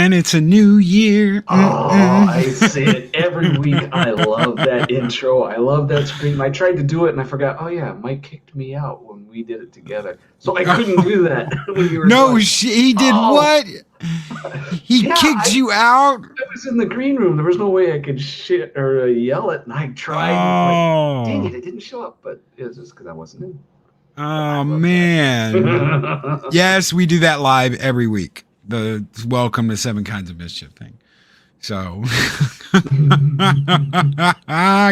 and it's a new year. Oh, I say it every week. I love that intro. I love that scream. I tried to do it and I forgot. Oh yeah, Mike kicked me out when we did it together, so I couldn't do that when you were No, going. he did Oh, what? He yeah. kicked you out? I was in the green room. There was no way I could shit or yell it, and I tried. And like, dang Oh. it, it didn't show up. But it was just because I wasn't in. But I Oh, love man. that. Yes, we do that live every week. The Welcome to Seven Kinds of Mischief thing. So,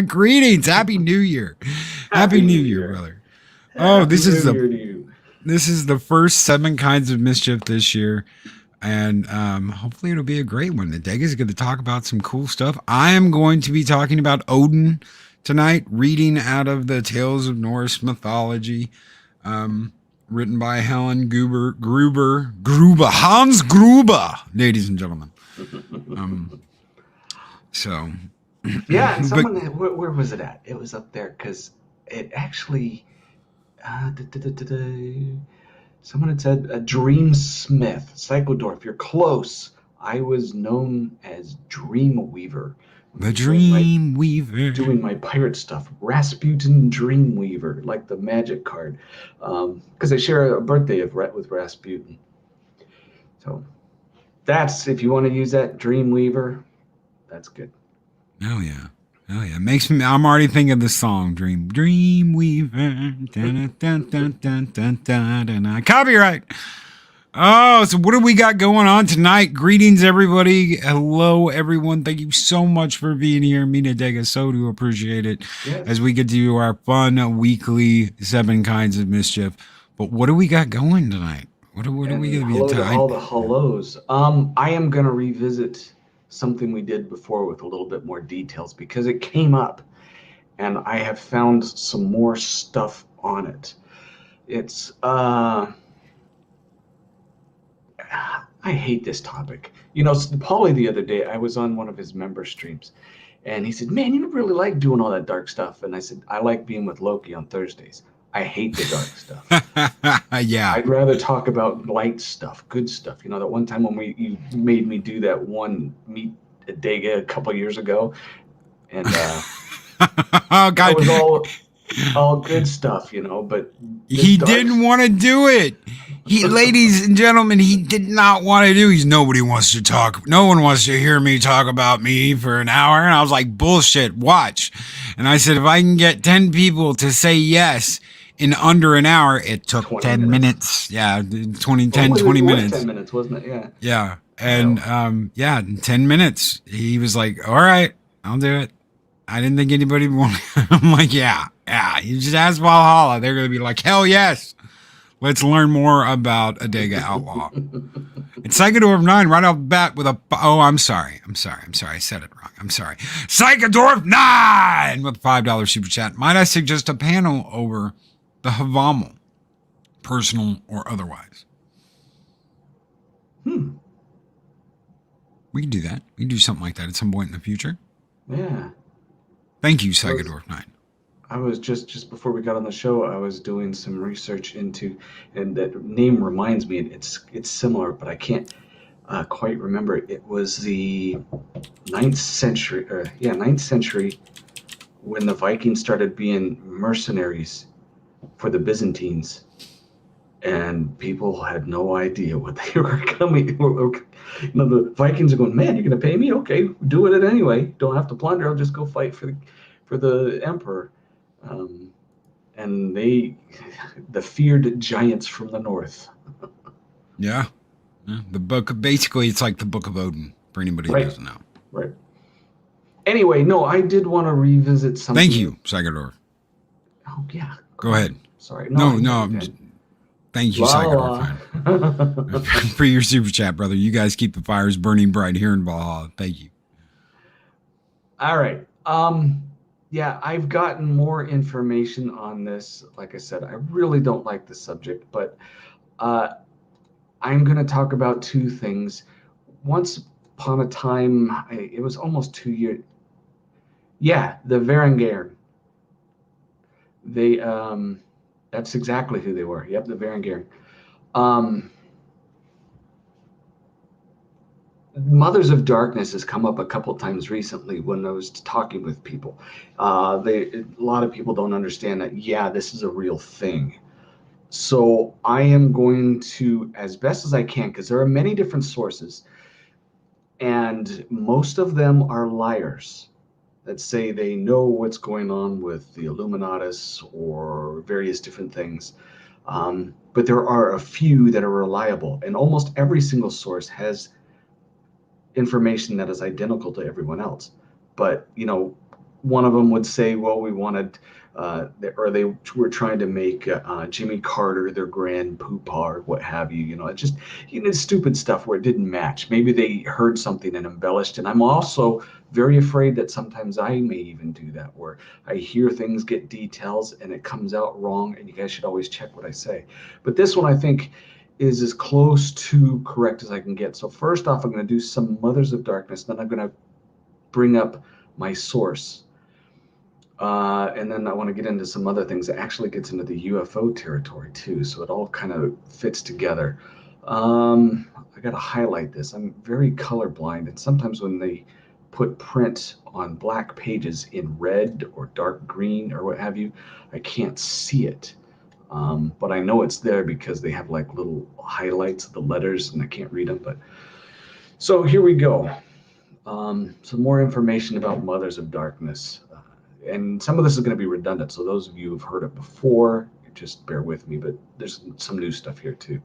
greetings. Happy New Year. Happy New Year, brother. Oh, Happy New Year to you. this is the first Seven Kinds of Mischief this year. And hopefully it'll be a great one. The Adega is going to talk about some cool stuff. I am going to be talking about Odin tonight, reading out of the Tales of Norse Mythology, written by Helen Gruber, Hans Gruber, ladies and gentlemen. So, Yeah, and but someone, where was it at? It was up there because it actually, someone had said a Dreamsmith, Psychodorf. You're close. I was known as Dreamweaver. the Dream Weaver. Doing my pirate stuff, Rasputin Dreamweaver, like the magic card, because I share a birthday with Rasputin. So that's, if you want to use that Dreamweaver, that's good. Oh yeah. Oh yeah. Makes me I'm already thinking of the song Dream Weaver. Dun, dun, dun, dun, dun, dun, dun, dun. Copyright. Oh, so what do we got going on tonight? Greetings, everybody. Hello, everyone. Thank you so much for being here. Mina Dega, so do appreciate it. Yes. As we get to do our fun weekly Seven Kinds of Mischief. But what do we got going tonight? What are we going to be hello to all the hellos. I am going to revisit something we did before with a little bit more details because it came up and I have found some more stuff on it. It's I hate this topic. You know, Paulie the other day, I was on one of his member streams and he said, "Man, you don't really like doing all that dark stuff." And I said, "I like being with Loki on Thursdays. I hate the dark stuff." Yeah. I'd rather talk about light stuff, good stuff. You know, that one time when you made me do that one meet Adega a couple years ago, and Oh God. that was all good stuff, you know. But he didn't want to do it. Ladies and gentlemen, he did not want to do. Nobody wants to talk. No one wants to hear me talk about me for an hour. And I was like, bullshit. Watch. And I said, if I can get 10 people to say yes in under an hour, it took 10 minutes. Yeah, 20 minutes. 10 minutes, wasn't it? Yeah. Yeah. And in 10 minutes, he was like, all right, I'll do it. I didn't think anybody wanted. I'm like, yeah. You just ask Valhalla. They're going to be like, hell yes. Let's learn more about Adega Outlaw. It's Psychodorf 9 right off the bat with a... Oh, I'm sorry. I said it wrong. I'm sorry. Psychodorf 9 with a $5 super chat. Might I suggest a panel over the Havamal, personal or otherwise? We can do that. We can do something like that at some point in the future. Yeah. Thank you, Psychodorf 9. I was just before we got on the show, I was doing some research into, and that name reminds me, it's similar, but I can't quite remember. It was the 9th century when the Vikings started being mercenaries for the Byzantines, and people had no idea what they were coming. You know, the Vikings are going, "Man, you're going to pay me? Okay, doing it anyway. Don't have to plunder. I'll just go fight for the emperor." And the feared giants from the north. Yeah. The book, basically, it's like the Book of Odin, for anybody who doesn't know. Right. Anyway, no, I did want to revisit something. Thank you, Psychodorf. Oh, yeah. Go ahead. Sorry. No. Thank you, Psychodorf. For your super chat, brother. You guys keep the fires burning bright here in Valhalla. Thank you. All right. Yeah, I've gotten more information on this. Like I said, I really don't like the subject, but I'm going to talk about two things. Once upon a time, it was almost 2 years. Yeah, the Varangian. They, that's exactly who they were. Yep, the Varangian. Mothers of Darkness has come up a couple times recently when I was talking with people. A lot of people don't understand that, yeah, this is a real thing. So I am going to, as best as I can, because there are many different sources, and most of them are liars that say they know what's going on with the Illuminatus or various different things. But there are a few that are reliable, and almost every single source has information that is identical to everyone else. But one of them would say, well, we wanted, or they were trying to make Jimmy Carter their grand poopah or what have you. It just, stupid stuff where it didn't match. Maybe they heard something and embellished. And I'm also very afraid that sometimes I may even do that, where I hear things, get details, and it comes out wrong. And you guys should always check what I say. But this one, I think, is as close to correct as I can get. So first off, I'm going to do some Mothers of Darkness. Then I'm going to bring up my source. And then I want to get into some other things that actually gets into the UFO territory too. So it all kind of fits together. I got to highlight this. I'm very colorblind. And sometimes when they put print on black pages in red or dark green or what have you, I can't see it. But I know it's there because they have like little highlights of the letters and I can't read them. But so here we go. Some more information about Mothers of Darkness. And some of this is going to be redundant. So those of you who've heard it before, just bear with me, but there's some new stuff here too.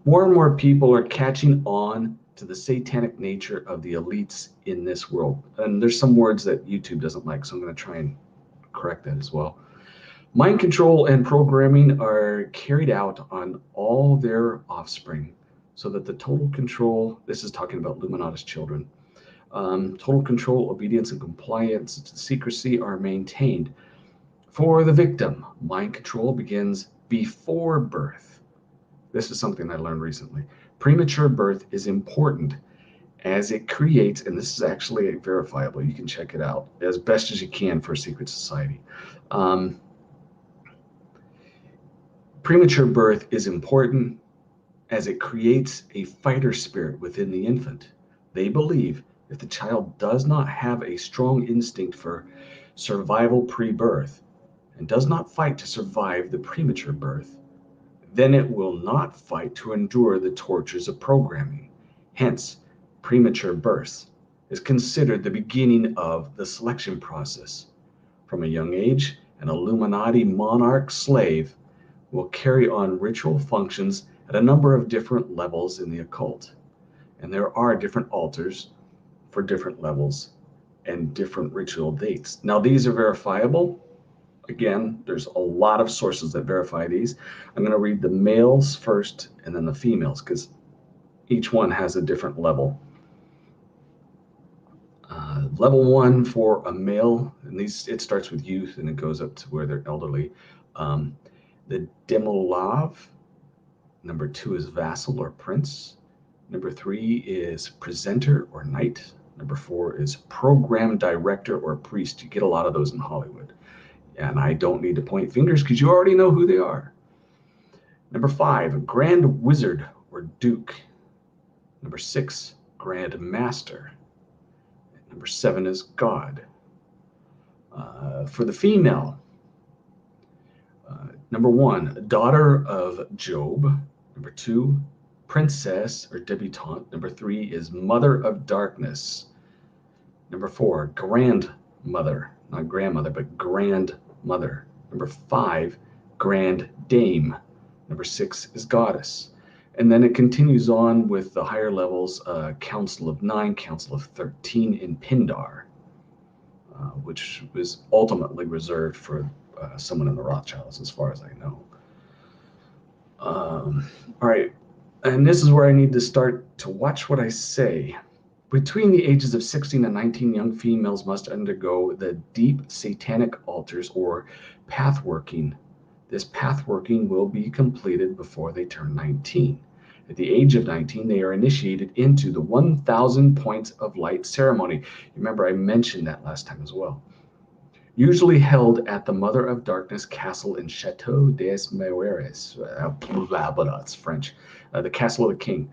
More and more people are catching on to the satanic nature of the elites in this world. And there's some words that YouTube doesn't like, so I'm going to try and correct that as well. Mind control and programming are carried out on all their offspring so that the total control, this is talking about Illuminatus children, total control, obedience, and compliance to secrecy are maintained. For the victim, mind control begins before birth. This is something I learned recently. Premature birth is important as it creates, and this is actually verifiable, you can check it out as best as you can for a secret society. Premature birth is important as it creates a fighter spirit within the infant. They believe if the child does not have a strong instinct for survival pre-birth and does not fight to survive the premature birth, then it will not fight to endure the tortures of programming. Hence, premature birth is considered the beginning of the selection process. From a young age, an Illuminati monarch slave will carry on ritual functions at a number of different levels in the occult. And there are different altars for different levels and different ritual dates. Now, these are verifiable. Again, there's a lot of sources that verify these. I'm going to read the males first and then the females because each one has a different level. Level 1 for a male, and it starts with youth and it goes up to where they're elderly. The Demolav. Number 2 is vassal or prince. Number 3 is presenter or knight. Number 4 is program director or priest. You get a lot of those in Hollywood. And I don't need to point fingers because you already know who they are. Number 5, grand wizard or duke. Number 6, grand master. Number 7 is god. For the female, number 1, daughter of Job. Number 2, princess or debutante. Number 3 is mother of darkness. Number 4, grandmother, not grandmother, but grandmother. Number 5, grand dame. Number 6 is goddess. And then it continues on with the higher levels, Council of 9, Council of 13 in Pindar, which was ultimately reserved for someone in the Rothschilds, as far as I know. All right, and this is where I need to start to watch what I say. Between the ages of 16 and 19, young females must undergo the deep satanic altars or pathworking. This pathworking will be completed before they turn 19. At the age of 19, they are initiated into the 1,000 Points of Light ceremony. Remember, I mentioned that last time as well. Usually held at the Mother of Darkness Castle in Chateau des Maures. It's French. The Castle of the King.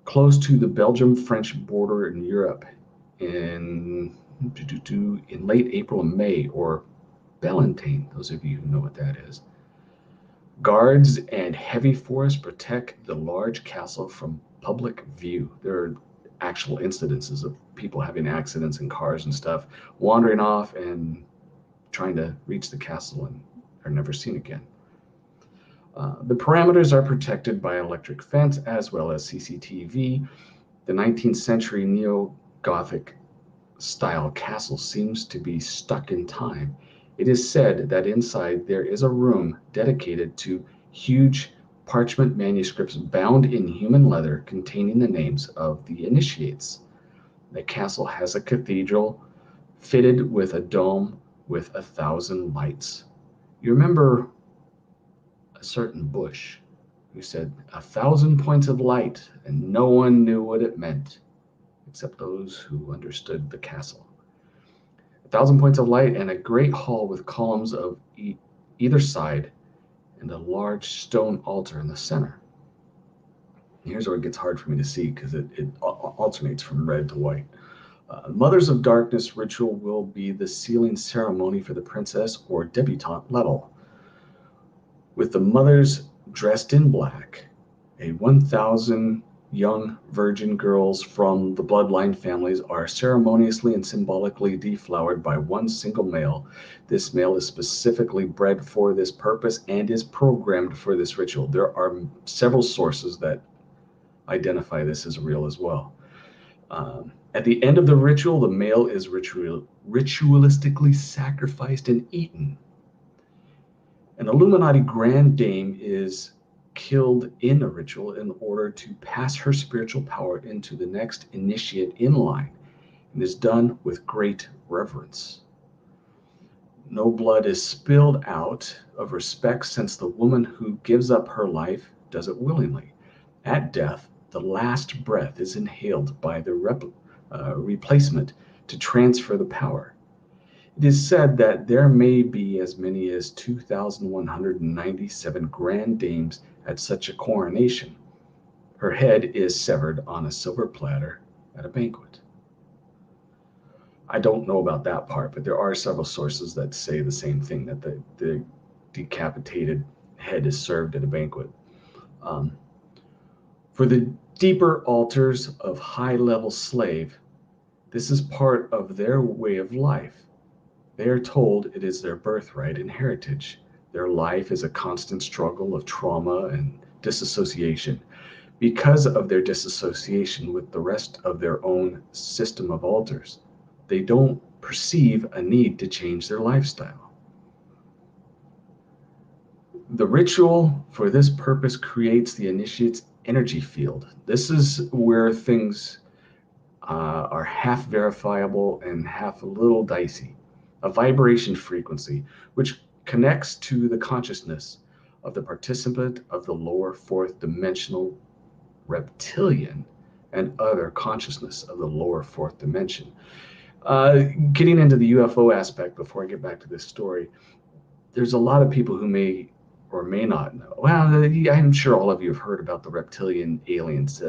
close to the Belgium-French border in Europe in late April and May, or Bellefontaine, those of you who know what that is. Guards and heavy forest protect the large castle from public view. There are actual incidences of people having accidents in cars and stuff, wandering off and trying to reach the castle and are never seen again. The parameters are protected by electric fence as well as CCTV. The 19th century neo-Gothic style castle seems to be stuck in time. It is said that inside there is a room dedicated to huge parchment manuscripts bound in human leather containing the names of the initiates. The castle has a cathedral fitted with a dome with 1,000 lights. You remember a certain bush who said 1,000 points of light, and no one knew what it meant except those who understood the castle. 1,000 points of light and a great hall with columns of either side and a large stone altar in the center. Here's where it gets hard for me to see because it alternates from red to white. Mothers of Darkness ritual will be the sealing ceremony for the princess or debutante level. With the mothers dressed in black, a 1,000 young virgin girls from the bloodline families are ceremoniously and symbolically deflowered by one single male. This male is specifically bred for this purpose and is programmed for this ritual. There are several sources that identify this as real as well. At the end of the ritual, the male is ritualistically sacrificed and eaten. An Illuminati Grand Dame is killed in a ritual in order to pass her spiritual power into the next initiate in line, and is done with great reverence. No blood is spilled out of respect, since the woman who gives up her life does it willingly. At death, the last breath is inhaled by the replacement to transfer the power. It is said that there may be as many as 2,197 grand dames at such a coronation. Her head is severed on a silver platter at a banquet. I don't know about that part, but there are several sources that say the same thing, that the decapitated head is served at a banquet. For the deeper altars of high-level slave, this is part of their way of life. They are told it is their birthright and heritage. Their life is a constant struggle of trauma and disassociation. Because of their disassociation with the rest of their own system of altars, they don't perceive a need to change their lifestyle. The ritual for this purpose creates the initiate's energy field. This is where things are half verifiable and half a little dicey. A vibration frequency, which connects to the consciousness of the participant of the lower fourth dimensional reptilian and other consciousness of the lower fourth dimension. Getting into the UFO aspect before I get back to this story, there's a lot of people who may or may not know. Well, I'm sure all of you have heard about the reptilian aliens.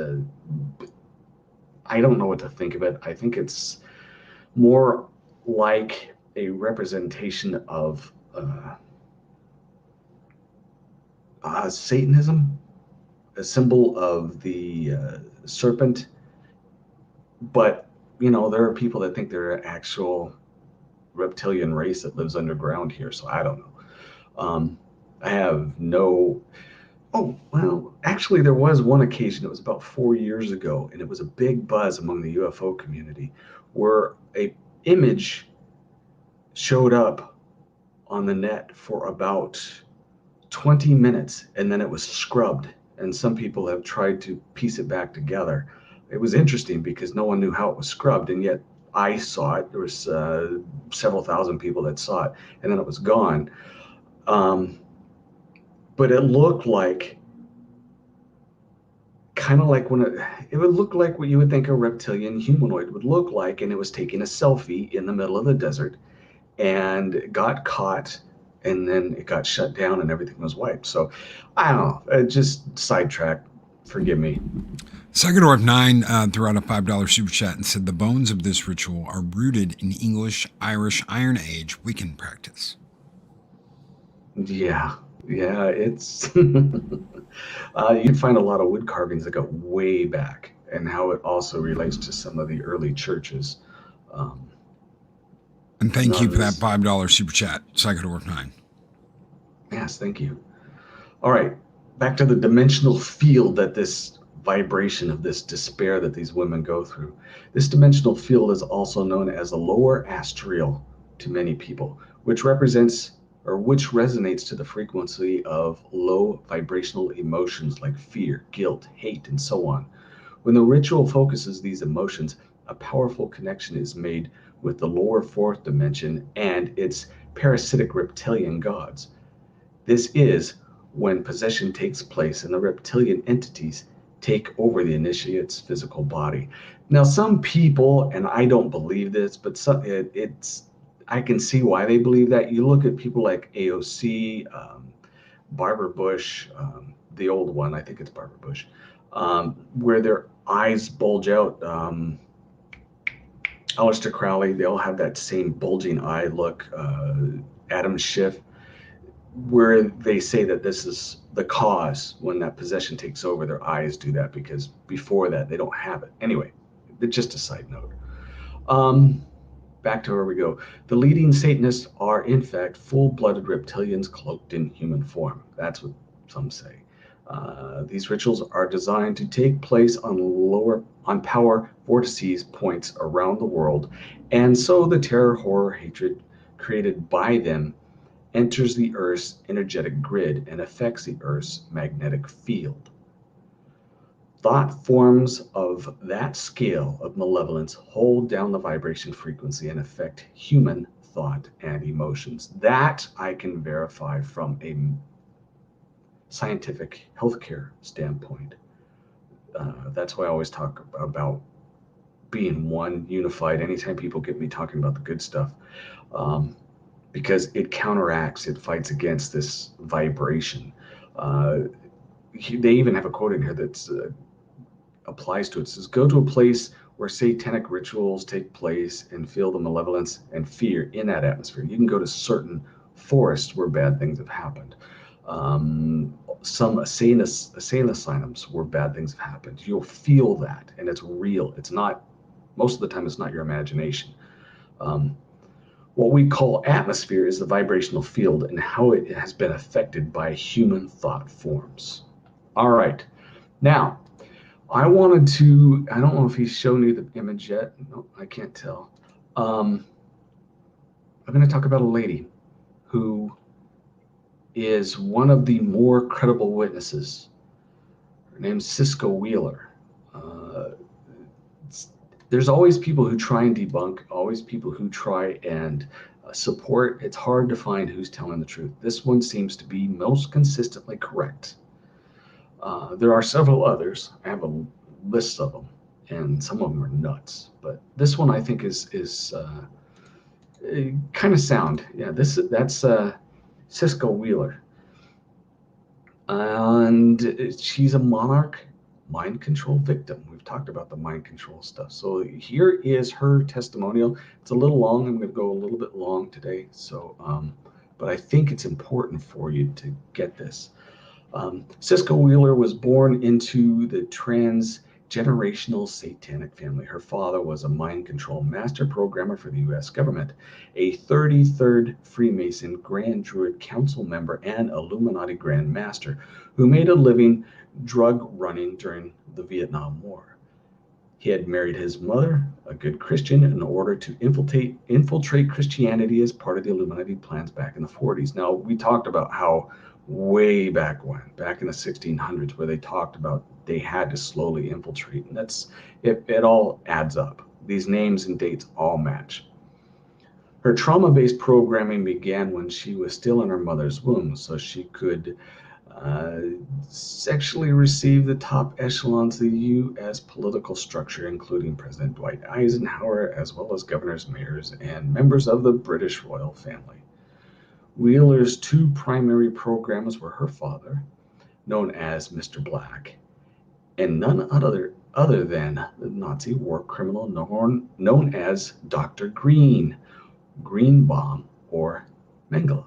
I don't know what to think of it. I think it's more like a representation of Satanism, a symbol of the serpent. But, there are people that think they're an actual reptilian race that lives underground here, so I don't know. I have no... Oh, well, actually, there was one occasion, it was about 4 years ago, and it was a big buzz among the UFO community, where a image showed up on the net for about 20 minutes, and then it was scrubbed, and some people have tried to piece it back together. It was interesting because no one knew how it was scrubbed, and yet I saw it. There was several thousand people that saw it, and then it was gone. But it looked like, kind of like it would look like what you would think a reptilian humanoid would look like, and it was taking a selfie in the middle of the desert, and it got caught, and then it got shut down and everything was wiped. So I don't know, just sidetracked. Forgive me. Psychodorf 9 threw out a $5 super chat and said the bones of this ritual are rooted in English Irish Iron Age Wiccan practice. Yeah, it's you'd find a lot of wood carvings that go way back, and how it also relates to some of the early churches. Um, And thank you for that nuns. $5 super chat, Psychodorf 9. Yes, thank you. All right, back to the dimensional field that this vibration of this despair that these women go through. This dimensional field is also known as the lower astral to many people, which represents or which resonates to the frequency of low vibrational emotions like fear, guilt, hate, and so on. When the ritual focuses these emotions, a powerful connection is made with the lower fourth dimension and its parasitic reptilian gods. This is when possession takes place and the reptilian entities take over the initiate's physical body. Now, some people, and I don't believe this, but it's I can see why they believe that. You look at people like AOC, Barbara Bush, the old one, I think it's Barbara Bush, where their eyes bulge out. Aleister Crowley, they all have that same bulging eye look. Adam Schiff, where they say that this is the cause when that possession takes over, their eyes do that because before that they don't have it. Anyway, just a side note. Um, Back to where we go. The leading Satanists are, in fact, full-blooded reptilians cloaked in human form. That's what some say. These rituals are designed to take place on power vortices points around the world, and so the terror, horror, hatred created by them enters the Earth's energetic grid and affects the Earth's magnetic field. Thought forms of that scale of malevolence hold down the vibration frequency and affect human thought and emotions. That I can verify from a scientific healthcare standpoint. That's why I always talk about being one, unified, anytime people get me talking about the good stuff. Because it counteracts, it fights against this vibration. They even have a quote in here that applies to it. It says, go to a place where satanic rituals take place and feel the malevolence and fear in that atmosphere. You can go to certain forests where bad things have happened. Some insane asylums where bad things have happened. You'll feel that, and it's real. It's not, most of the time, it's not your imagination. What we call atmosphere is the vibrational field and how it has been affected by human thought forms. All right. Now, I wanted to, I don't know if he's shown you the image yet. No, I can't tell. I'm going to talk about a lady who is one of the more credible witnesses. Her name's Cisco Wheeler. There's always people who try and debunk, always people who try and support. It's hard to find who's telling the truth. This one seems to be most consistently correct. There are several others. I have a list of them, and some of them are nuts. But this one I think is kind of sound. Yeah, that's Cisco Wheeler, and she's a monarch mind control victim. We've talked about the mind control stuff. So here is her testimonial. It's a little long. I'm going to go a little bit long today. So, but I think it's important for you to get this. Cisco Wheeler was born into the transgenerational satanic family. Her father was a mind control master programmer for the U.S. government, a 33rd Freemason Grand Druid Council member, and Illuminati Grand Master who made a living drug running during the Vietnam War. He had married his mother, a good Christian, in order to infiltrate Christianity as part of the Illuminati plans back in the 40s. Now, we talked about how way back when, back in the 1600s, where they talked about they had to slowly infiltrate. And it all adds up. These names and dates all match. Her trauma-based programming began when she was still in her mother's womb, so she could sexually receive the top echelons of the U.S. political structure, including President Dwight Eisenhower, as well as governors, mayors, and members of the British royal family. Wheeler's two primary programs were her father, known as Mr. Black, and none other than the Nazi war criminal known as Dr. Greenbaum, or Mengele.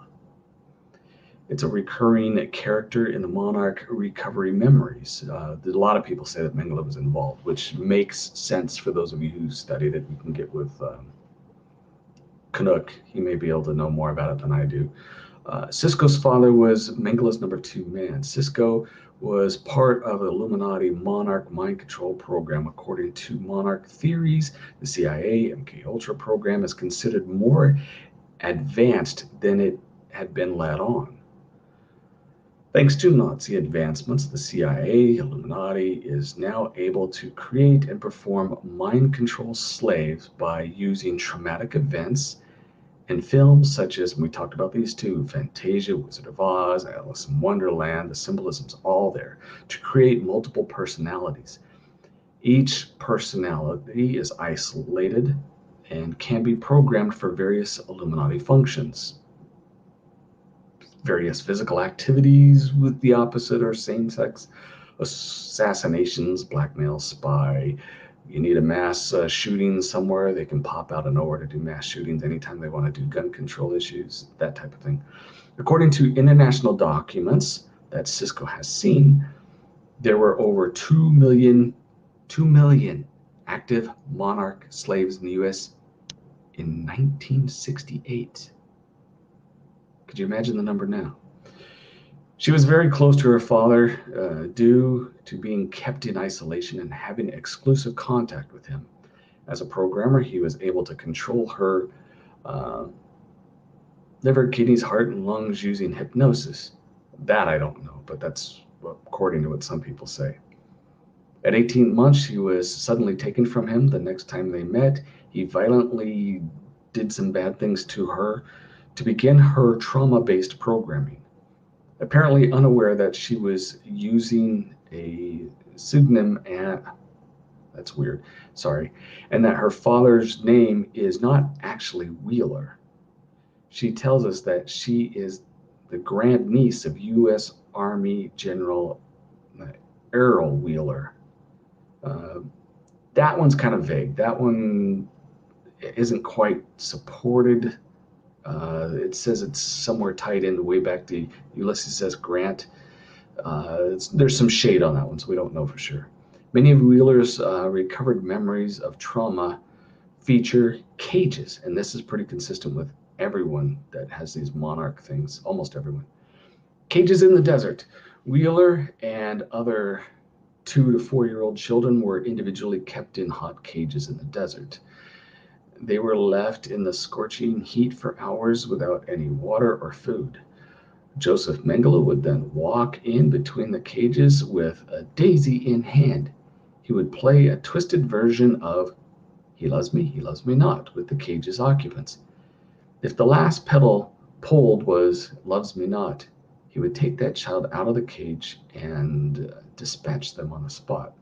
It's a recurring character in the Monarch recovery memories. A lot of people say that Mengele was involved, which makes sense for those of you who studied it. You can get with Canuck. He may be able to know more about it than I do. Sisko's father was Mengele's number 2 man. Sisko was part of the Illuminati Monarch mind control program. According to Monarch theories, the CIA MK Ultra program is considered more advanced than it had been let on. Thanks to Nazi advancements, the CIA, Illuminati, is now able to create and perform mind control slaves by using traumatic events and films such as, and we talked about these too, Fantasia, Wizard of Oz, Alice in Wonderland, the symbolism's all there, to create multiple personalities. Each personality is isolated and can be programmed for various Illuminati functions. Various physical activities with the opposite or same sex, assassinations, blackmail, spy. You need a mass shooting somewhere, they can pop out of nowhere to do mass shootings anytime they want to do gun control issues, that type of thing. According to international documents that Sisko has seen, there were over 2 million active Monarch slaves in the US in 1968. Could you imagine the number now? She was very close to her father due to being kept in isolation and having exclusive contact with him. As a programmer, he was able to control her liver, kidneys, heart, and lungs using hypnosis. That I don't know, but that's according to what some people say. At 18 months, she was suddenly taken from him. The next time they met, he violently did some bad things to her to begin her trauma-based programming. Apparently unaware that she was using a pseudonym, and that's weird, sorry, and that her father's name is not actually Wheeler. She tells us that she is the grandniece of U.S. Army General Errol Wheeler. That one's kind of vague. That one isn't quite supported. It says it's somewhere tied in way back to Ulysses S. Grant. There's some shade on that one, so we don't know for sure. Many of Wheeler's recovered memories of trauma feature cages, and this is pretty consistent with everyone that has these Monarch things, almost everyone. Cages in the desert. Wheeler and other 2 to 4-year-old children were individually kept in hot cages in the desert. They were left in the scorching heat for hours without any water or food. Joseph Mengele would then walk in between the cages with a daisy in hand. He would play a twisted version of He Loves Me Not with the cage's occupants. If the last pedal pulled was Loves Me Not, he would take that child out of the cage and dispatch them on the spot.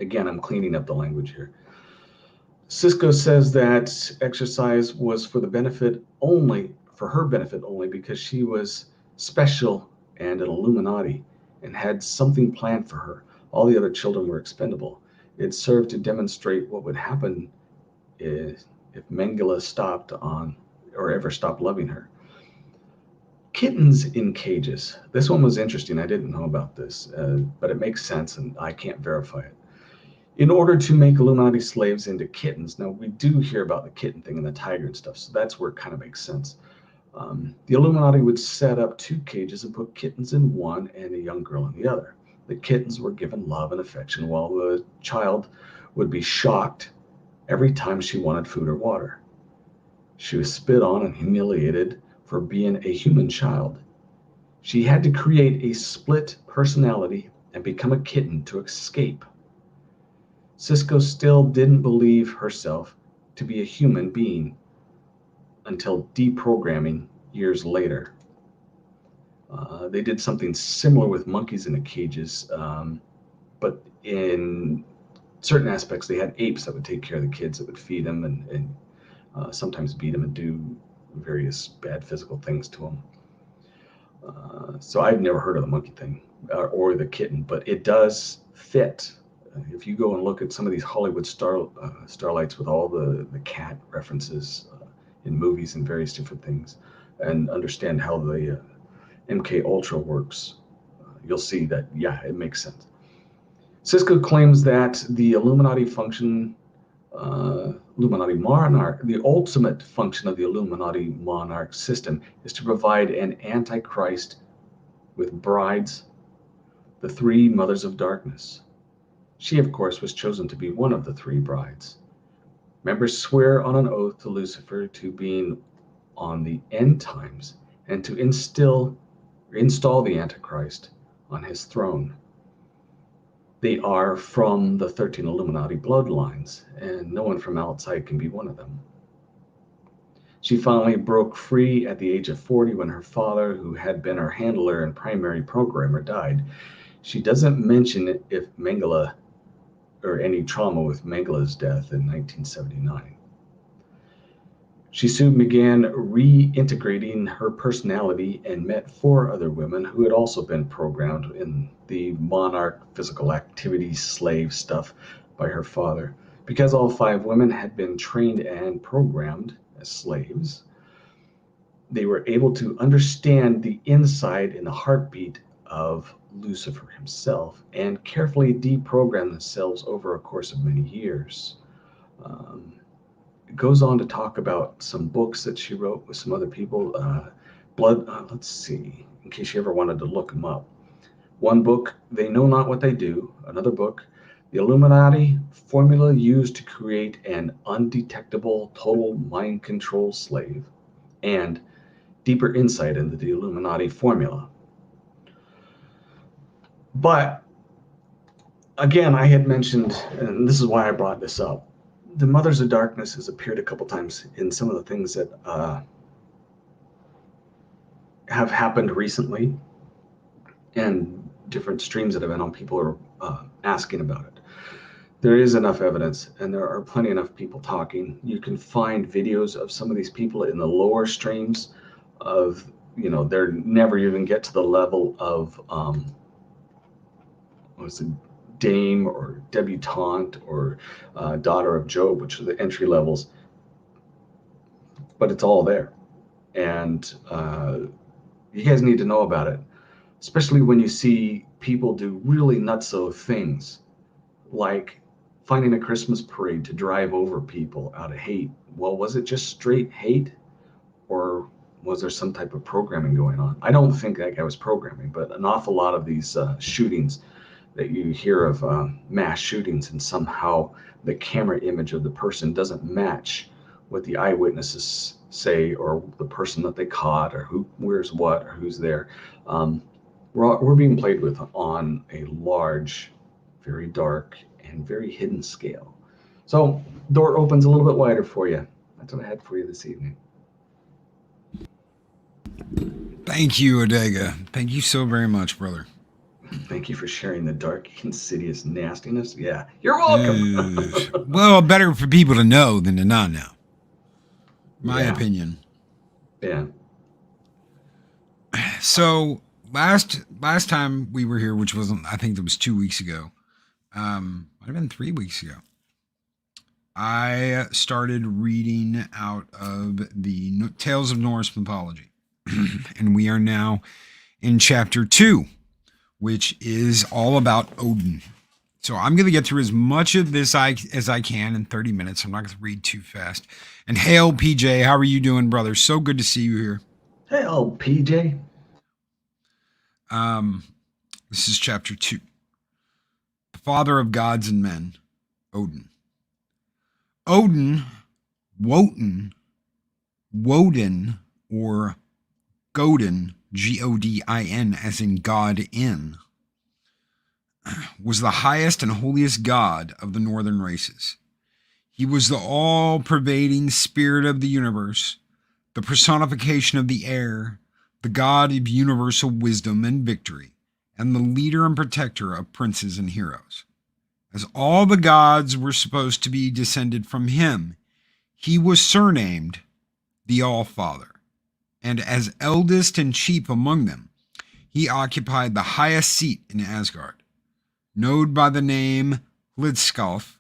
Again, I'm cleaning up the language here. Sisko says that exercise was for her benefit only, because she was special and an Illuminati and had something planned for her. All the other children were expendable. It served to demonstrate what would happen if Mengele stopped on or ever stopped loving her. Kittens in cages. This one was interesting. I didn't know about this, but it makes sense and I can't verify it. In order to make Illuminati slaves into kittens, now we do hear about the kitten thing and the tiger and stuff, so that's where it kind of makes sense. The Illuminati would set up 2 cages and put kittens in one and a young girl in the other. The kittens were given love and affection while the child would be shocked every time she wanted food or water. She was spit on and humiliated for being a human child. She had to create a split personality and become a kitten to escape. Sisko still didn't believe herself to be a human being until deprogramming years later. They did something similar with monkeys in the cages, but in certain aspects, they had apes that would take care of the kids, that would feed them and sometimes beat them and do various bad physical things to them. So I've never heard of the monkey thing or the kitten, but it does fit. If you go and look at some of these Hollywood starlights with all the cat references in movies and various different things, and understand how the MK Ultra works, you'll see that, yeah, it makes sense. Sisko claims that the Illuminati monarch, the ultimate function of the Illuminati monarch system is to provide an antichrist with brides, the three mothers of darkness. She, of course, was chosen to be one of the three brides. Members swear on an oath to Lucifer to being on the end times and to install the Antichrist on his throne. They are from the 13 Illuminati bloodlines, and no one from outside can be one of them. She finally broke free at the age of 40 when her father, who had been her handler and primary programmer, died. She doesn't mention if Mengele or any trauma with Mengele's death in 1979. She soon began reintegrating her personality and met 4 other women who had also been programmed in the monarch physical activity slave stuff by her father. Because all 5 women had been trained and programmed as slaves, they were able to understand the inside and the heartbeat of Lucifer himself and carefully deprogram themselves over a course of many years. It goes on to talk about some books that she wrote with some other people. Let's see, in case you ever wanted to look them up. One book, They Know Not What They Do. Another book, The Illuminati Formula Used to Create an Undetectable Total Mind Control Slave. And Deeper Insight into the Illuminati Formula. But again, I had mentioned, and this is why I brought this up, the Mothers of Darkness has appeared a couple times in some of the things that have happened recently, and different streams that have been on. People are asking about it. There is enough evidence, and there are plenty enough people talking. You can find videos of some of these people in the lower streams of, they're never even get to the level of Dame or Debutante or Daughter of Job, which are the entry levels, but it's all there. And you guys need to know about it, especially when you see people do really nutso things, like finding a Christmas parade to drive over people out of hate. Well, was it just straight hate, or was there some type of programming going on? I don't think that guy was programming, but an awful lot of these shootings that you hear of, mass shootings, and somehow the camera image of the person doesn't match what the eyewitnesses say, or the person that they caught, or who wears what, or who's there. We're being played with on a large, very dark, and very hidden scale. So door opens a little bit wider for you. That's what I had for you this evening. Thank you, Adega. Thank you so very much, brother. Thank you for sharing the dark, insidious nastiness. Yeah, you're welcome. Well, better for people to know than to not know. My opinion. Yeah. So last time we were here, which wasn't, I think it was 2 weeks ago. Might have been 3 weeks ago. I started reading out of the Tales of Norse Mythology. And we are now in chapter 2, which is all about Odin. So I'm going to get through as much of this as I can in 30 minutes. I'm not going to read too fast. And hail, PJ. How are you doing, brother? So good to see you here. Hail, PJ. This is chapter 2. The father of gods and men, Odin. Odin, Wotan, or Godin, Godin, as in God in, was the highest and holiest god of the northern races. He was the all-pervading spirit of the universe, the personification of the air, the god of universal wisdom and victory, and the leader and protector of princes and heroes. As all the gods were supposed to be descended from him, he was surnamed the All-Father. And as eldest and chief among them, he occupied the highest seat in Asgard. known by the name Lidskov.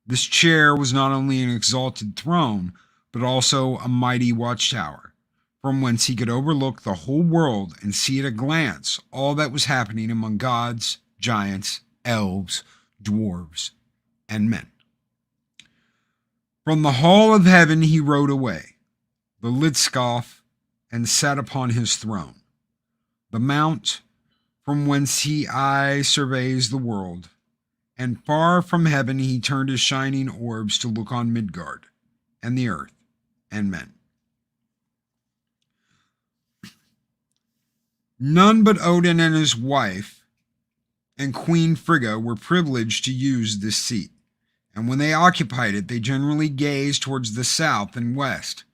This chair was not only an exalted throne, but also a mighty watchtower, from whence he could overlook the whole world and see at a glance all that was happening among gods, giants, elves, dwarves, and men. From the hall of heaven he rode away, the Lidskov, and sat upon his throne, the mount from whence he eye surveys the world, and far from heaven he turned his shining orbs to look on Midgard, and the earth, and men. None but Odin and his wife and Queen Frigga were privileged to use this seat, and when they occupied it, they generally gazed towards the south and west,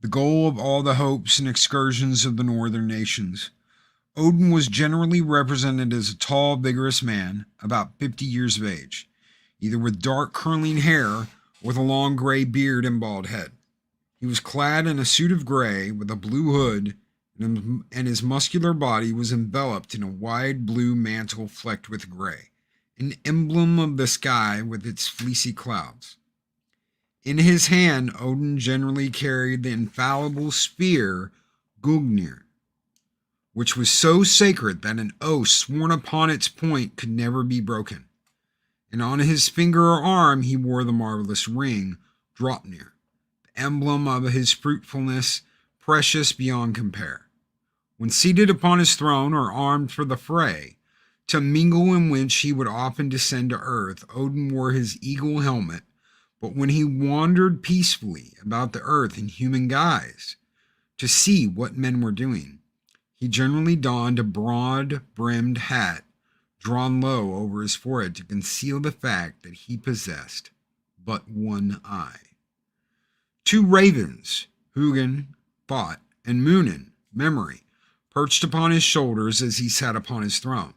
the goal of all the hopes and excursions of the northern nations. Odin was generally represented as a tall, vigorous man, about 50 years of age, either with dark curling hair or with a long gray beard and bald head. He was clad in a suit of gray with a blue hood, and his muscular body was enveloped in a wide blue mantle flecked with gray, an emblem of the sky with its fleecy clouds. In his hand, Odin generally carried the infallible spear Gungnir, which was so sacred that an oath sworn upon its point could never be broken. And on his finger or arm he wore the marvelous ring, Draupnir, the emblem of his fruitfulness, precious beyond compare. When seated upon his throne or armed for the fray, to mingle in which he would often descend to earth, Odin wore his eagle helmet, but when he wandered peacefully about the earth in human guise, to see what men were doing, he generally donned a broad-brimmed hat drawn low over his forehead to conceal the fact that he possessed but one eye. Two ravens, Hugin, Thought, and Munin, Memory, perched upon his shoulders as he sat upon his throne,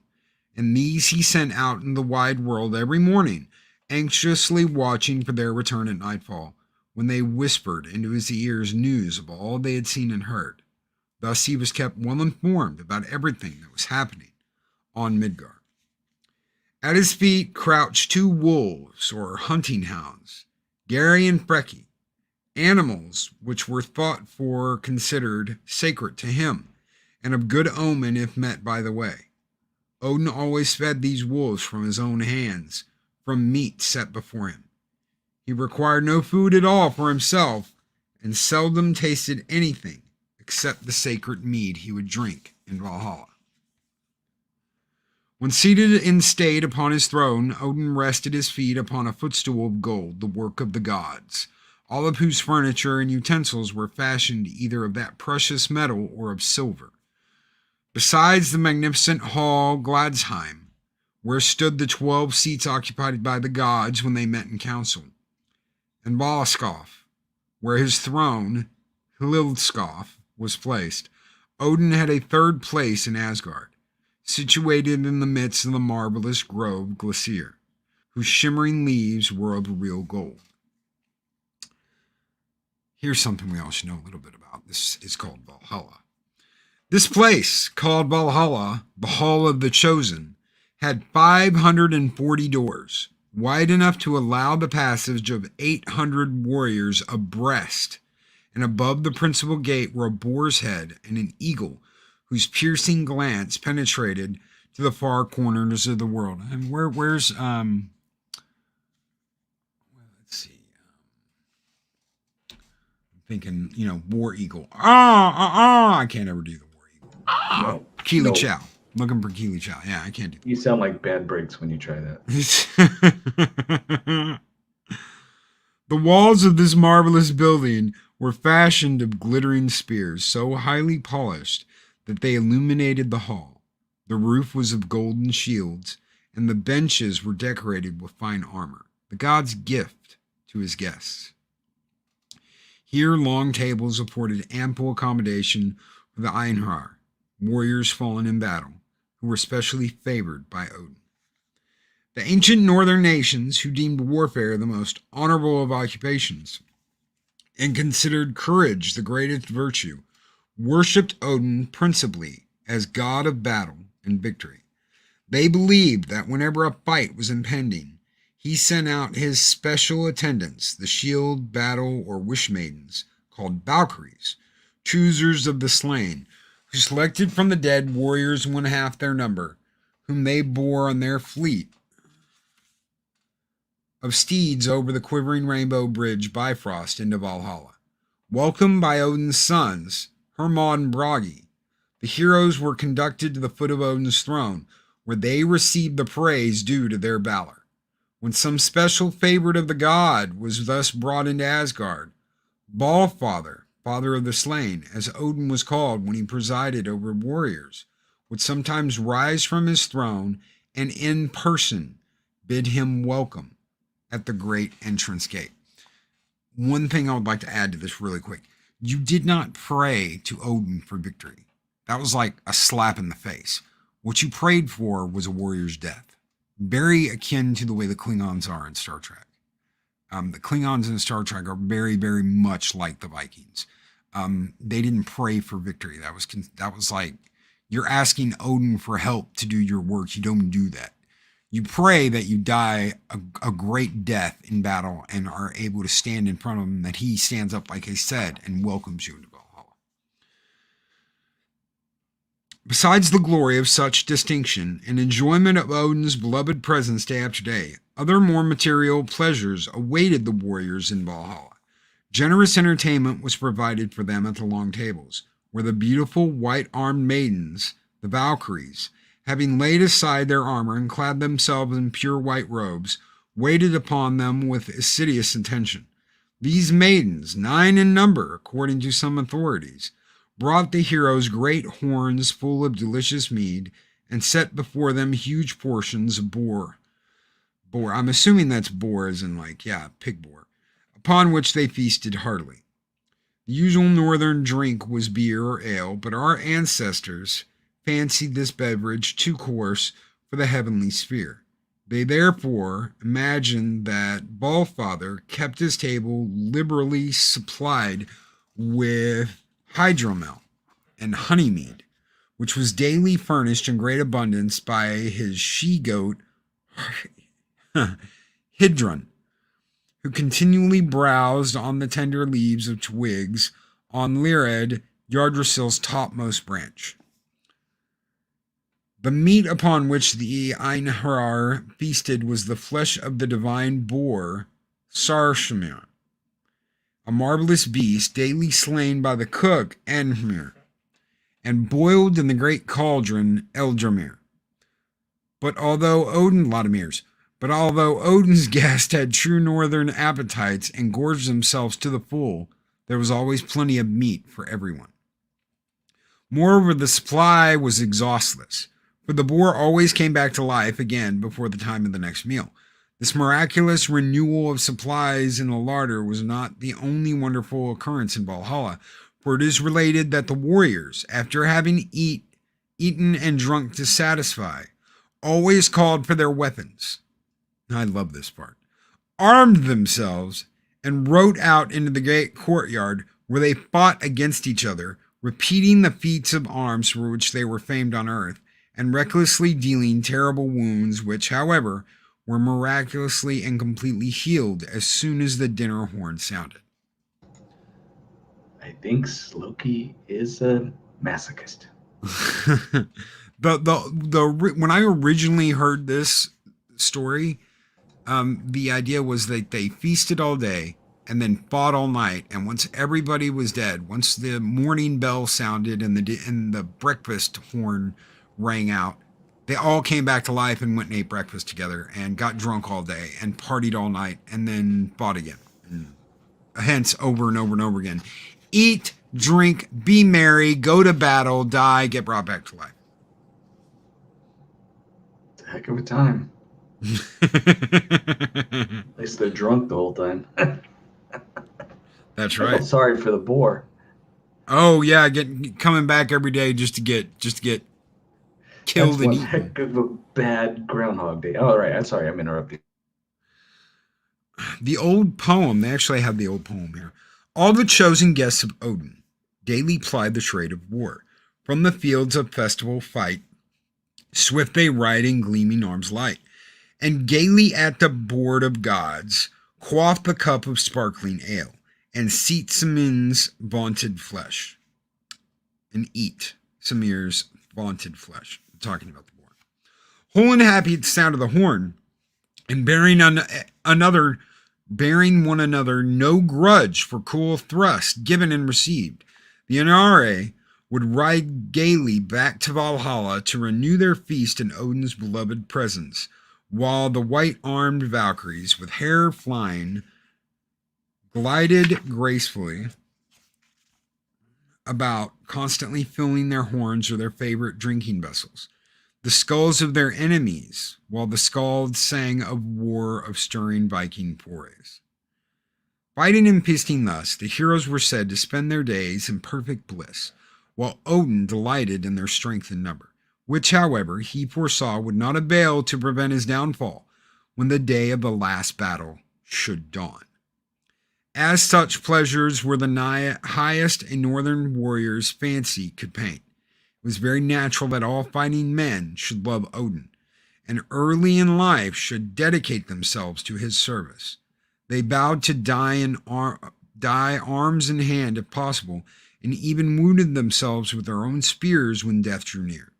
and these he sent out in the wide world every morning, anxiously watching for their return at nightfall, when they whispered into his ears news of all they had seen and heard. Thus he was kept well informed about everything that was happening on Midgard. At his feet crouched two wolves, or hunting hounds, Gary and Freki, animals which were thought for considered sacred to him, and of good omen if met by the way. Odin always fed these wolves from his own hands, from meat set before him. He required no food at all for himself, and seldom tasted anything except the sacred mead he would drink in Valhalla. When seated in state upon his throne, Odin rested his feet upon a footstool of gold, the work of the gods, all of whose furniture and utensils were fashioned either of that precious metal or of silver. Besides the magnificent hall Gladsheim, where stood the 12 seats occupied by the gods when they met in council, and Valaskov, where his throne, Hildskov, was placed, Odin had a third place in Asgard, situated in the midst of the marvelous grove Glacier, whose shimmering leaves were of real gold. Here's something we all should know a little bit about. This is called Valhalla. This place, called Valhalla, the Hall of the Chosen, had 540 doors, wide enough to allow the passage of 800 warriors abreast, and above the principal gate were a boar's head and an eagle, whose piercing glance penetrated to the far corners of the world. And where's let's see, I'm thinking, War Eagle. I can't ever do the War Eagle. No. Keely Chow. Looking for Keely Chow. Yeah, I can't do that. You sound like Bad Breaks when you try that. The walls of this marvelous building were fashioned of glittering spears, so highly polished that they illuminated the hall. The roof was of golden shields, and the benches were decorated with fine armor, the god's gift to his guests. Here long tables afforded ample accommodation for the Einhar, warriors fallen in battle, who were specially favored by Odin. The ancient northern nations, who deemed warfare the most honorable of occupations and considered courage the greatest virtue, worshipped Odin principally as god of battle and victory. They believed that whenever a fight was impending, he sent out his special attendants, the shield, battle, or wish maidens, called Valkyries, choosers of the slain, who selected from the dead warriors one half their number, whom they bore on their fleet of steeds over the quivering rainbow bridge Bifrost into Valhalla. Welcomed by Odin's sons, Hermod and Bragi, the heroes were conducted to the foot of Odin's throne, where they received the praise due to their valor. When some special favorite of the god was thus brought into Asgard, Balfather, father of the slain, as Odin was called when he presided over warriors, would sometimes rise from his throne and in person bid him welcome at the great entrance gate. One thing I would like to add to this really quick. You did not pray to Odin for victory. That was like a slap in the face. What you prayed for was a warrior's death. Very akin to the way the Klingons are in Star Trek. The Klingons in Star Trek are very, very much like the Vikings. They didn't pray for victory. That was like, you're asking Odin for help to do your work. You don't do that. You pray that you die a great death in battle and are able to stand in front of him, that he stands up, like I said, and welcomes you into Valhalla. Besides the glory of such distinction and enjoyment of Odin's beloved presence day after day, other more material pleasures awaited the warriors in Valhalla. Generous entertainment was provided for them at the long tables, where the beautiful white-armed maidens, the Valkyries, having laid aside their armor and clad themselves in pure white robes, waited upon them with assiduous attention. These maidens, 9 in number according to some authorities, brought the heroes great horns full of delicious mead, and set before them huge portions of boar. I'm assuming that's boar as in pig boar, upon which they feasted heartily. The usual northern drink was beer or ale, but our ancestors fancied this beverage too coarse for the heavenly sphere. They therefore imagined that Balfather kept his table liberally supplied with hydromel and honey mead, which was daily furnished in great abundance by his she-goat Hydrun, who continually browsed on the tender leaves of twigs on Lired Yggdrasil's topmost branch. The meat upon which the Einherjar feasted was the flesh of the divine boar, Sarshamir, a marvelous beast daily slain by the cook Enhmir, and boiled in the great cauldron Eldramir. But although Odin's guests had true northern appetites and gorged themselves to the full, there was always plenty of meat for everyone. Moreover, the supply was exhaustless, for the boar always came back to life again before the time of the next meal. This miraculous renewal of supplies in the larder was not the only wonderful occurrence in Valhalla, for it is related that the warriors, after having eaten and drunk to satisfy, always called for their weapons. I love this part. Armed themselves and rode out into the great courtyard where they fought against each other, repeating the feats of arms for which they were famed on earth, and recklessly dealing terrible wounds which, however, were miraculously and completely healed as soon as the dinner horn sounded. I think Loki is a masochist. When I originally heard this story, the idea was that they feasted all day and then fought all night, and once everybody was dead, once the morning bell sounded and the breakfast horn rang out, they all came back to life and went and ate breakfast together and got drunk all day and partied all night and then fought again. And hence, over and over and over again. Eat, drink, be merry, go to battle, die, get brought back to life. It's a heck of a time. At least they're drunk the whole time. That's I right. feel sorry for the boar. Oh yeah, coming back every day just to get killed. That's and one eaten. heck of a bad Groundhog Day. All right, I'm sorry, I'm interrupting. The old poem, they actually have the old poem here. All the chosen guests of Odin daily plied the trade of war. From the fields of festival fight, Swift they ride in gleaming arms light, and gaily at the board of gods quaff the cup of sparkling ale, and seat Samir's vaunted flesh. And eat Samir's vaunted flesh. Talking about the board. Whole and happy at the sound of the horn, and bearing one another no grudge for cool thrust given and received, the Inari would ride gaily back to Valhalla to renew their feast in Odin's beloved presence, while the white-armed Valkyries, with hair flying, glided gracefully about, constantly filling their horns or their favorite drinking vessels, the skulls of their enemies, while the skalds sang of war of stirring Viking forays. Fighting and feasting thus, the heroes were said to spend their days in perfect bliss, while Odin delighted in their strength and number, which, however, he foresaw would not avail to prevent his downfall when the day of the last battle should dawn. As such pleasures were the highest a northern warrior's fancy could paint. It was very natural that all fighting men should love Odin, and early in life should dedicate themselves to his service. They vowed to die arms in hand if possible, and even wounded themselves with their own spears when death drew near.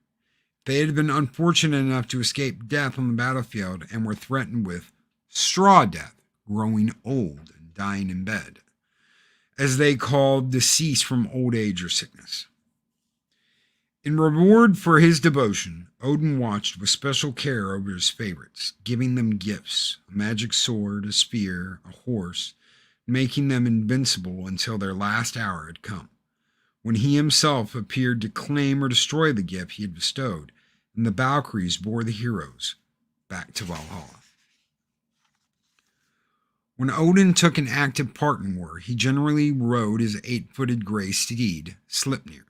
They had been unfortunate enough to escape death on the battlefield and were threatened with straw death, growing old and dying in bed, as they called decease from old age or sickness. In reward for his devotion, Odin watched with special care over his favorites, giving them gifts, a magic sword, a spear, a horse, making them invincible until their last hour had come, when he himself appeared to claim or destroy the gift he had bestowed, and the Valkyries bore the heroes back to Valhalla. When Odin took an active part in war, he generally rode his 8-footed gray steed, Sleipnir,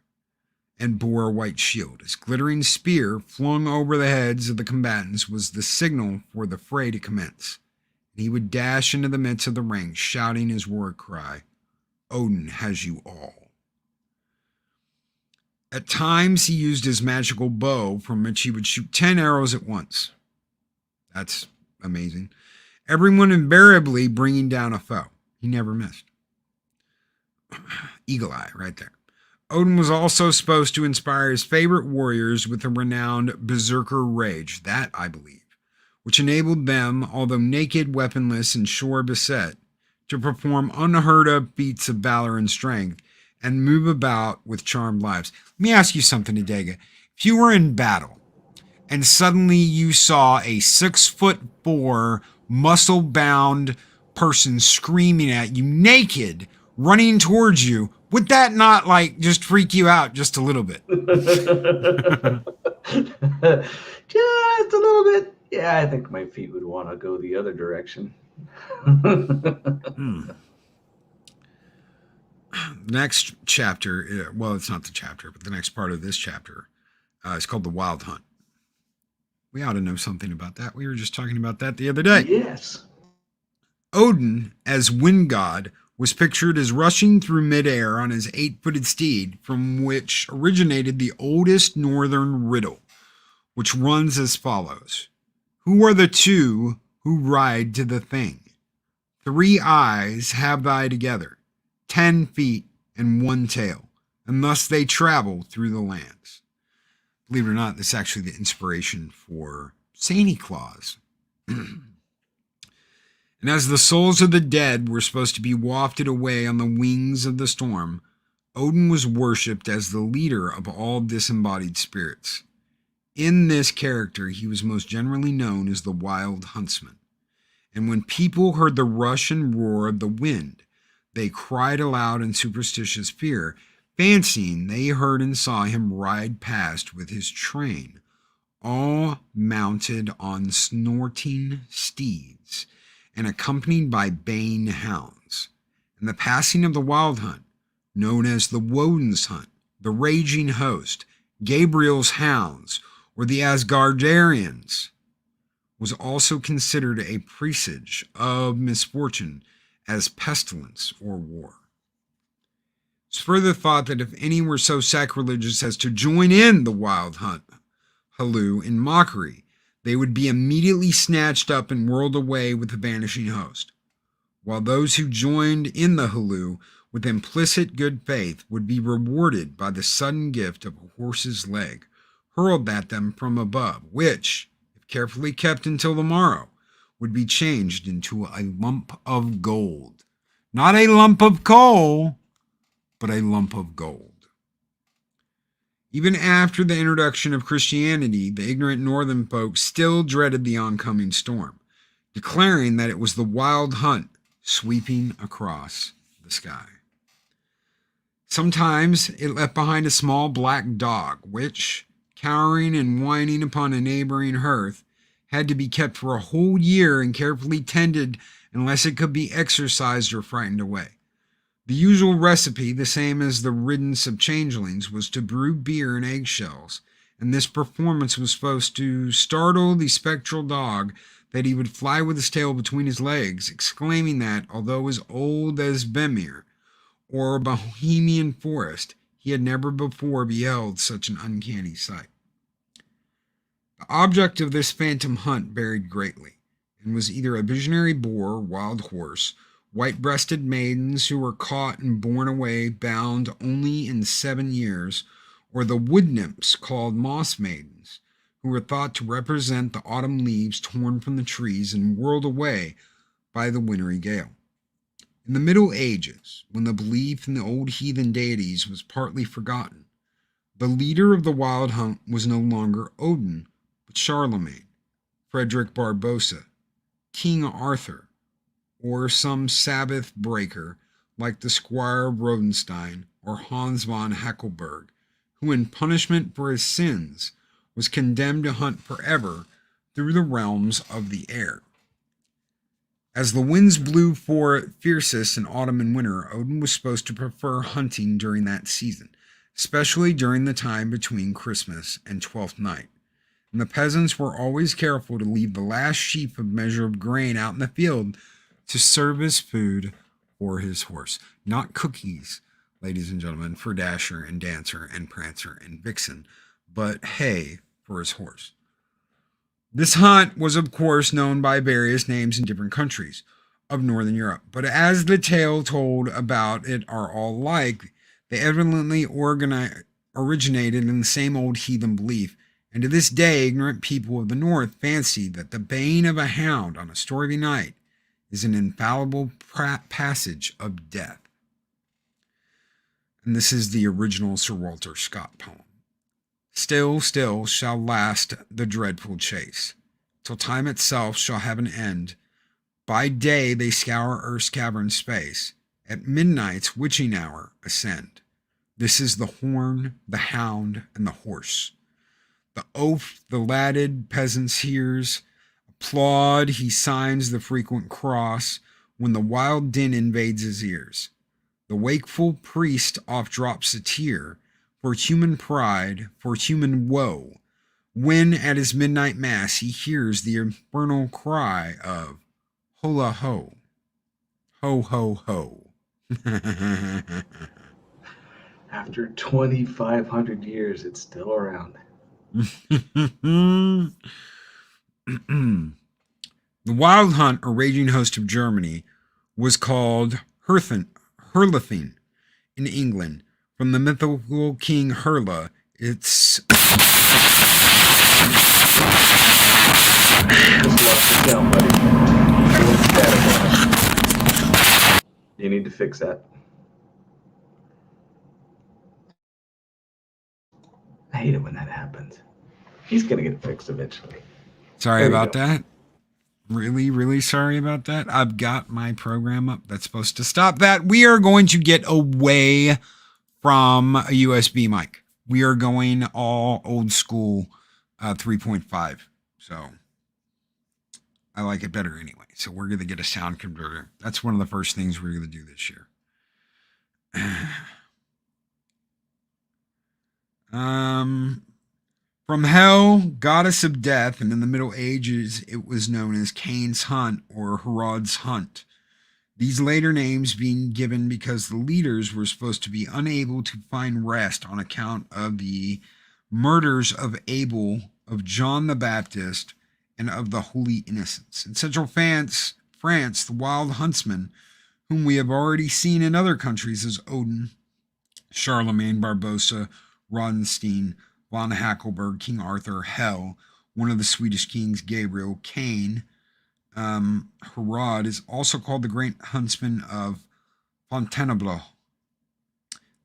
and bore a white shield. His glittering spear, flung over the heads of the combatants, was the signal for the fray to commence. And he would dash into the midst of the ranks, shouting his war cry, "Odin has you all." At times, he used his magical bow, from which he would shoot 10 arrows at once. That's amazing. Everyone invariably bringing down a foe. He never missed. Eagle eye right there. Odin was also supposed to inspire his favorite warriors with a renowned berserker rage, that I believe, which enabled them, although naked, weaponless, and shore beset, to perform unheard of feats of valor and strength, and move about with charmed lives. Let me ask you something, Adega. If you were in battle, and suddenly you saw a 6'4", muscle-bound person screaming at you, naked, running towards you, would that not, just freak you out just a little bit? Just a little bit. Yeah, I think my feet would want to go the other direction. Next chapter, well, it's not the chapter, but the next part of this chapter is called The Wild Hunt. We ought to know something about that. We were just talking about that the other day. Yes. Odin, as wind god, was pictured as rushing through midair on his 8-footed steed, from which originated the oldest northern riddle, which runs as follows. Who are the two who ride to the thing? 3 eyes have thy together, 10 feet and 1 tail, and thus they travel through the lands. Believe it or not, this is actually the inspiration for Santa Claus. And as the souls of the dead were supposed to be wafted away on the wings of the storm, Odin was worshipped as the leader of all disembodied spirits. In this character, he was most generally known as the Wild Huntsman. And when people heard the rush and roar of the wind, they cried aloud in superstitious fear, fancying they heard and saw him ride past with his train, all mounted on snorting steeds, and accompanied by baying hounds. And the passing of the Wild Hunt, known as the Woden's Hunt, the Raging Host, Gabriel's Hounds, or the Asgardarians, was also considered a presage of misfortune as pestilence or war. It's further thought that if any were so sacrilegious as to join in the Wild Hunt, Halloo in mockery. They would be immediately snatched up and whirled away with the vanishing host, while those who joined in the halloo with implicit good faith would be rewarded by the sudden gift of a horse's leg hurled at them from above, which, if carefully kept until the morrow, would be changed into a lump of gold. Not a lump of coal, but a lump of gold. Even after the introduction of Christianity, the ignorant northern folk still dreaded the oncoming storm, declaring that it was the wild hunt sweeping across the sky. Sometimes it left behind a small black dog, which, cowering and whining upon a neighboring hearth, had to be kept for a whole year and carefully tended unless it could be exorcised or frightened away. The usual recipe, the same as the riddance of changelings, was to brew beer in eggshells, and this performance was supposed to startle the spectral dog that he would fly with his tail between his legs, exclaiming that, although as old as Bemir or a Bohemian forest, he had never before beheld such an uncanny sight. The object of this phantom hunt varied greatly, and was either a visionary boar or wild horse, white-breasted maidens who were caught and borne away bound only in 7 years, or the wood nymphs called moss maidens, who were thought to represent the autumn leaves torn from the trees and whirled away by the wintry gale. In the Middle Ages, when the belief in the old heathen deities was partly forgotten, the leader of the wild hunt was no longer Odin, but Charlemagne, Frederick Barbarossa, King Arthur, or some Sabbath breaker like the Squire of Rodenstein or Hans von Hackelberg, who in punishment for his sins was condemned to hunt forever through the realms of the air. As the winds blew fiercest in autumn and winter, Odin was supposed to prefer hunting during that season, especially during the time between Christmas and Twelfth Night. And the peasants were always careful to leave the last sheaf of measure of grain out in the field to serve as food for his horse. Not cookies, ladies and gentlemen, for Dasher and Dancer and Prancer and Vixen, but hay for his horse. This hunt was, of course, known by various names in different countries of Northern Europe, but as the tale told about it are all alike, they evidently originated in the same old heathen belief, and to this day ignorant people of the North fancy that the baying of a hound on a stormy night is an infallible passage of death. And this is the original Sir Walter Scott poem. Still, still shall last the dreadful chase, till time itself shall have an end. By day they scour earth's cavern space, at midnight's witching hour ascend. This is the horn, the hound, and the horse. The oath the ladded peasants hears, applaud he signs the frequent cross, when the wild din invades his ears. The wakeful priest oft drops a tear, for human pride, for human woe, when at his midnight mass he hears the infernal cry of hola ho, ho ho ho. After 2,500 years, it's still around. The wild hunt or raging host of Germany was called Herlething in England, from the mythical king Herla. It's Just lost it down, buddy. You need to fix that. I hate it when that happens. He's gonna get it fixed eventually. sorry There you about go. that. Really, really sorry about that. I've got my program up that's supposed to stop that. We are going to get away from a USB mic. We are going all old school 3.5. So I like it better anyway. So we're going to get a sound converter. That's one of the first things we're going to do this year. From hell, goddess of death, and in the Middle Ages, it was known as Cain's Hunt or Herod's Hunt. These later names being given because the leaders were supposed to be unable to find rest on account of the murders of Abel of John the Baptist, and of the Holy Innocents. In Central France, the wild huntsman, whom we have already seen in other countries as Odin, Charlemagne, Barbarossa, Rodenstein, von Hackelberg, King Arthur, Hel, one of the Swedish kings, Gabriel, Cain, Herod, is also called the great huntsman of Fontainebleau.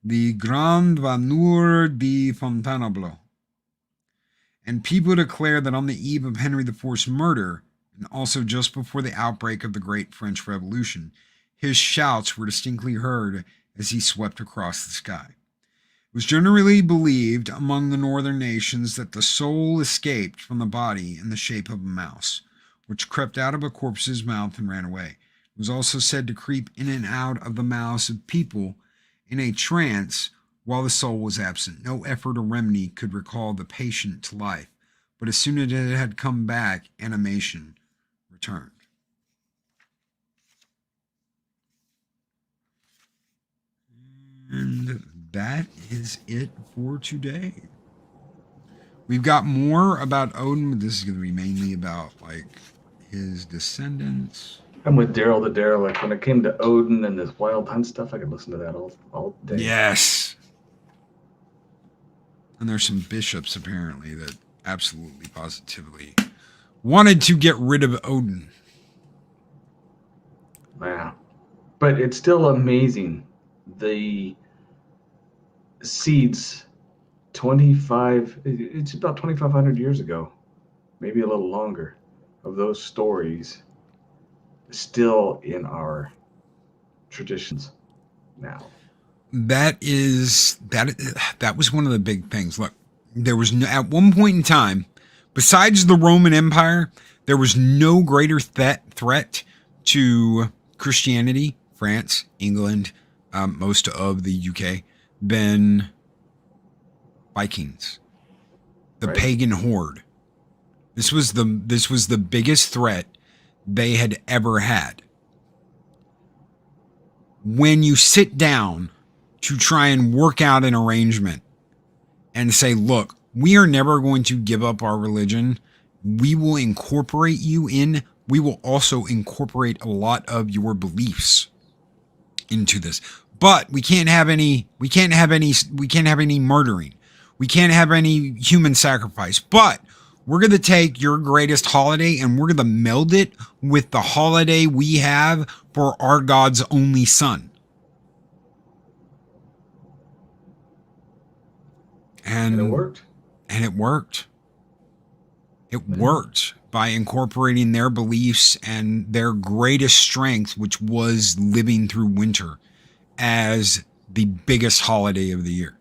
The Grand Vanur de Fontainebleau. And people declare that on the eve of Henry IV's murder, and also just before the outbreak of the Great French Revolution, his shouts were distinctly heard as he swept across the sky. It was generally believed among the northern nations that the soul escaped from the body in the shape of a mouse, which crept out of a corpse's mouth and ran away. It was also said to creep in and out of the mouths of people in a trance while the soul was absent. No effort or remedy could recall the patient to life, but as soon as it had come back, animation returned. And that is it for today. We've got more about Odin, but this is going to be mainly about like his descendants. I'm with Daryl the Derelict. When it came to Odin and this wild hunt stuff, I could listen to that all day. Yes. And there's some bishops apparently that absolutely positively wanted to get rid of Odin. Yeah. But it's still amazing. The seeds, it's about 2,500 years ago, maybe a little longer, of those stories still in our traditions now. That was one of the big things. Look, there was no, at one point in time, besides the Roman Empire, there was no greater threat to Christianity, France, England, most of the UK, than Vikings, the Right. pagan horde. This was the biggest threat they had ever had. When you sit down to try and work out an arrangement and say, look, we are never going to give up our religion. We will incorporate you in. We will also incorporate a lot of your beliefs into this. But we can't have any murdering. We can't have any human sacrifice. But we're going to take your greatest holiday and we're going to meld it with the holiday we have for our God's only son. And it worked. And it worked. It worked by incorporating their beliefs and their greatest strength, which was living through winter, as the biggest holiday of the year.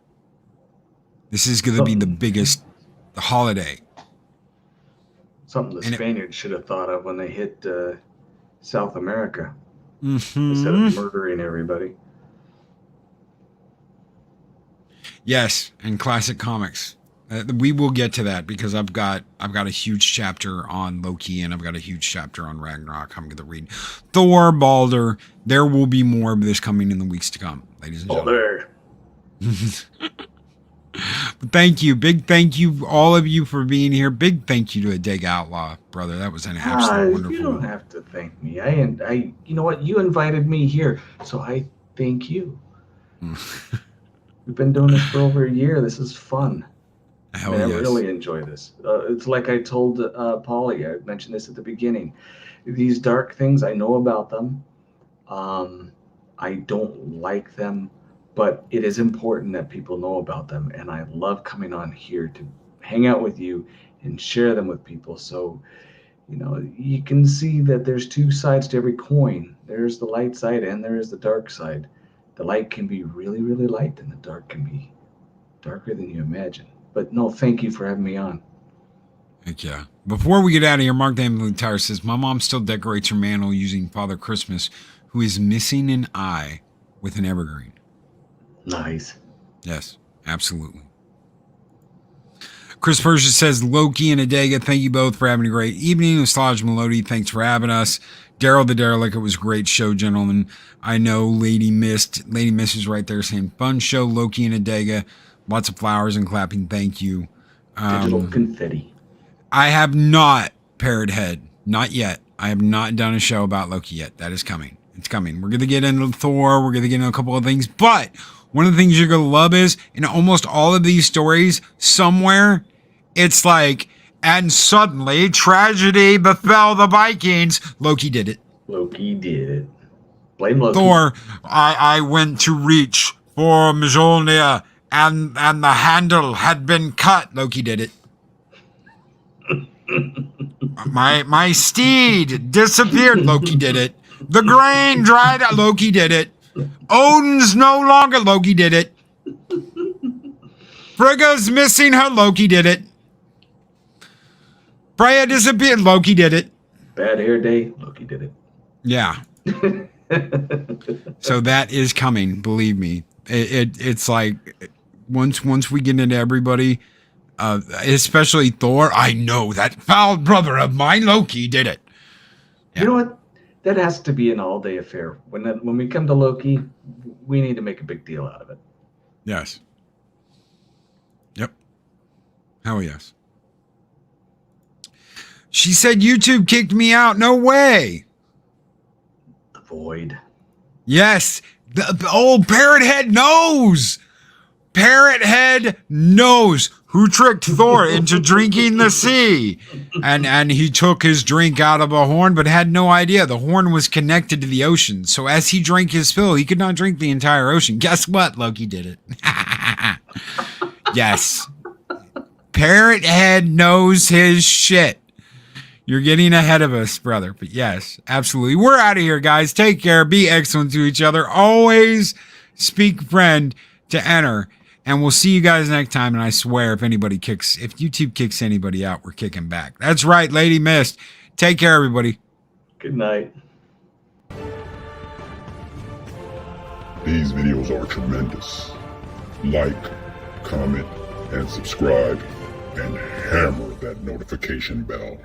This is going to be the biggest holiday. Something the Spaniards should have thought of when they hit South America, Mm-hmm. instead of murdering everybody. Yes, and classic comics. We will get to that because I've got a huge chapter on Loki and I've got a huge chapter on Ragnarok. I'm going to read Thor, Balder. There will be more of this coming in the weeks to come, ladies and gentlemen. But thank you, big thank you, all of you for being here. Big thank you to Adega Outlaw, brother. That was an absolute wonderful. You don't have to thank me. I, you know what? You invited me here, so I thank you. We've been doing this for over a year. This is fun. Hell yes. I yes. really enjoy this. It's like I told Polly, I mentioned this at the beginning. These dark things, I know about them. I don't like them, but it is important that people know about them. And I love coming on here to hang out with you and share them with people. So, you know, you can see that there's two sides to every coin. There's the light side and there is the dark side. The light can be really, really light and the dark can be darker than you imagine. But no, thank you for having me on. Heck yeah. Before we get out of here, Mark Damon Tire says, my mom still decorates her mantle using Father Christmas, who is missing an eye, with an evergreen. Nice. Yes, absolutely. Chris Persia says, Loki and Adega, thank you both for having a great evening. Nostalgia Melody, thanks for having us. Daryl the Derelict, it was a great show, gentlemen. I know Lady Myst is right there saying, fun show, Loki and Adega. Lots of flowers and clapping. Thank you. Digital confetti. I have not, Parrothead. Not yet. I have not done a show about Loki yet. That is coming. It's coming. We're going to get into Thor. We're going to get into a couple of things. But one of the things you're going to love is, in almost all of these stories, somewhere, it's like, and suddenly tragedy befell the Vikings. Loki did it. Loki did it. Blame Loki. Thor, I went to reach for Mjolnir, and the handle had been cut. Loki did it. my steed disappeared. Loki did it. The grain dried out. Loki did it. Odin's no longer. Loki did it. Frigga's missing her. Loki did it. Freya disappeared. Loki did it. Bad hair day. Loki did it. Yeah. So that is coming. Believe me. It's like once we get into everybody, especially Thor. I know that foul brother of mine, Loki, did it. Yeah. You know what? That has to be an all-day affair. When we come to Loki, we need to make a big deal out of it. Yes. Yep. Hell yes. She said YouTube kicked me out. No way. The Void. Yes. The old Parrothead knows. Parrothead knows who tricked Thor into drinking the sea. And he took his drink out of a horn, but had no idea the horn was connected to the ocean. So as he drank his fill, he could not drink the entire ocean. Guess what? Loki did it. Yes. Parrothead knows his shit. You're getting ahead of us, brother. But yes, absolutely. We're out of here, guys. Take care. Be excellent to each other. Always speak friend to enter. And we'll see you guys next time. And I swear, if YouTube kicks anybody out, we're kicking back. That's right, Lady Myst. Take care, everybody. Good night. These videos are tremendous. Like, comment, and subscribe, and hammer that notification bell.